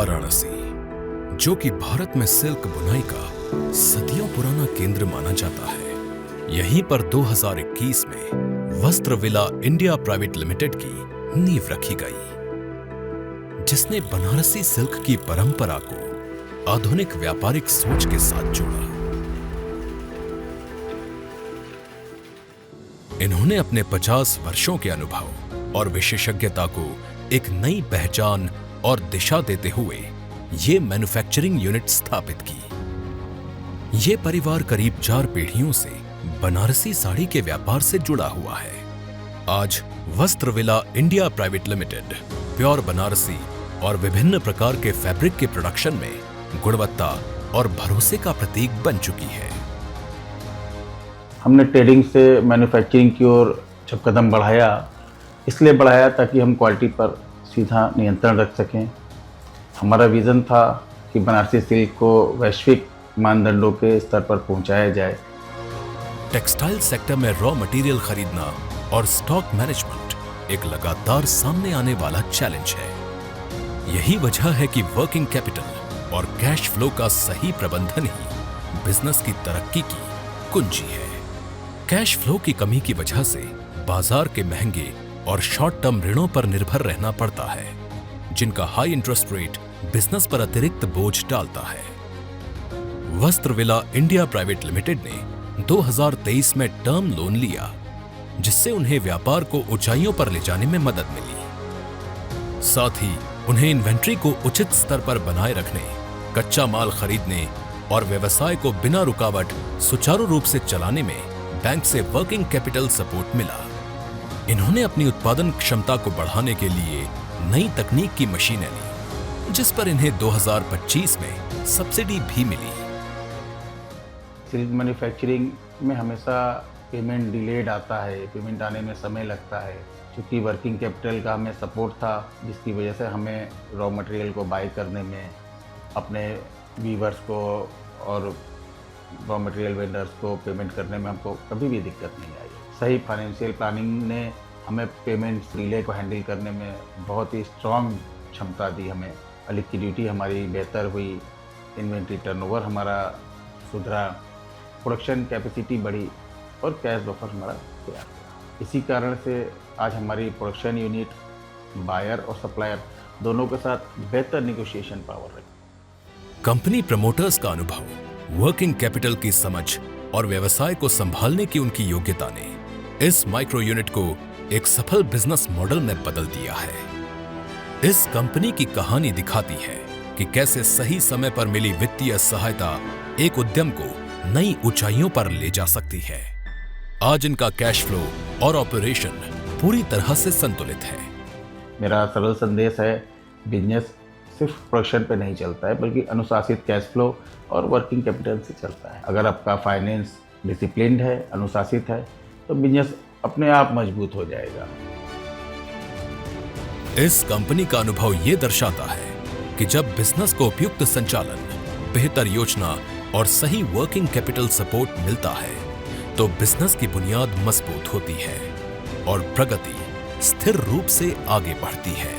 वाराणसी, जो कि भारत में सिल्क बुनाई का सदियों पुराना केंद्र माना जाता है, यहीं पर 2021 में वस्त्र विला इंडिया प्राइवेट लिमिटेड की नींव रखी गई, जिसने बनारसी सिल्क की परंपरा को आधुनिक व्यापारिक सोच के साथ जोड़ा। इन्होंने अपने 50 वर्षों के अनुभव और विशेषज्ञता को एक नई पहचान और दिशा देते हुए ये मैन्युफैक्चरिंग यूनिट स्थापित की। ये परिवार करीब 4 पीढ़ियों से बनारसी साड़ी के व्यापार से जुड़ा हुआ है। आज वस्त्र villa India private limited pure Banarasi और विभिन्न प्रकार के फैब्रिक के प्रोडक्शन में गुणवत्ता और भरोसे का प्रतीक बन चुकी है। हमने ट्रेडिंग से मैन्युफैक्चरिंग की ओर जब कदम बढ़ाया, इसलिए बढ़ाया ताकि हम क्वालिटी पर सीधा नियंत्रण रख सकें। हमारा विज़न था कि बनारसी सिल्क को वैश्विक मानदंडों के स्तर पर पहुंचाया जाए। टेक्सटाइल सेक्टर में रॉ मटेरियल खरीदना और स्टॉक मैनेजमेंट एक लगातार सामने आने वाला चैलेंज है। यही वजह है कि वर्किंग कैपिटल और कैश फ्लो का सही प्रबंधन ही बिजनेस की तरक्की की कुंजी है। कैश फ्लो की कमी की वजह से बाजार के महंगे और शॉर्ट टर्म ऋणों पर निर्भर रहना पड़ता है, जिनका हाई इंटरेस्ट रेट बिजनेस पर अतिरिक्त बोझ डालता है। वस्त्र विला इंडिया प्राइवेट लिमिटेड ने 2023 में टर्म लोन लिया, जिससे उन्हें व्यापार को ऊंचाइयों पर ले जाने में मदद मिली। साथ ही उन्हें इन्वेंट्री को उचित स्तर पर बनाए रखने, कच्चा माल खरीदने और व्यवसाय को बिना रुकावट सुचारू रूप से चलाने में बैंक से वर्किंग कैपिटल सपोर्ट मिला। इन्होंने अपनी उत्पादन क्षमता को बढ़ाने के लिए नई तकनीक की मशीनें ली, जिस पर इन्हें 2025 में सब्सिडी भी मिली। सिल्क मैन्युफैक्चरिंग में हमेशा पेमेंट डिलेड आता है, पेमेंट आने में समय लगता है। क्योंकि वर्किंग कैपिटल का हमें सपोर्ट था, जिसकी वजह से हमें रॉ मटेरियल को बाय करने में, अपने वीवर्स को और रॉ मटेरियल वेंडर्स को पेमेंट करने में हमको कभी भी दिक्कत नहीं आई। सही फाइनेंशियल प्लानिंग ने हमें पेमेंट डिले को हैंडल करने में बहुत ही स्ट्रॉन्ग क्षमता दी। हमें लिक्विडिटी हमारी बेहतर हुई, इन्वेंट्री टर्नओवर हमारा सुधरा, प्रोडक्शन कैपेसिटी बढ़ी और कैश बफर हमारा तैयार हुआ। इसी कारण से आज हमारी प्रोडक्शन यूनिट बायर और सप्लायर दोनों के साथ बेहतर निगोशिएशन पावर है। कंपनी प्रमोटर्स का अनुभव, वर्किंग कैपिटल की समझ और व्यवसाय को संभालने की उनकी योग्यता ने इस माइक्रो यूनिट को एक सफल बिजनेस मॉडल में बदल दिया है। इस कंपनी की कहानी दिखाती है कि कैसे सही समय पर मिली वित्तीय सहायता एक उद्यम को नई ऊंचाइयों पर ले जा सकती है। आज इनका कैश फ्लो और ऑपरेशन पूरी तरह से संतुलित है। मेरा सरल संदेश है, बिजनेस सिर्फ प्रोडक्शन पे नहीं चलता है, बल्कि अनुशासित कैश फ्लो और वर्किंग कैपिटल से चलता है। अगर आपका फाइनेंस डिसिप्लिन्ड है, अनुशासित है, तो बिजनेस अपने आप मजबूत हो जाएगा। इस कंपनी का अनुभव ये दर्शाता है कि जब बिजनेस को उपयुक्त संचालन, बेहतर योजना और सही वर्किंग कैपिटल सपोर्ट मिलता है, तो बिजनेस की बुनियाद मजबूत होती है और प्रगति स्थिर रूप से आगे बढ़ती है।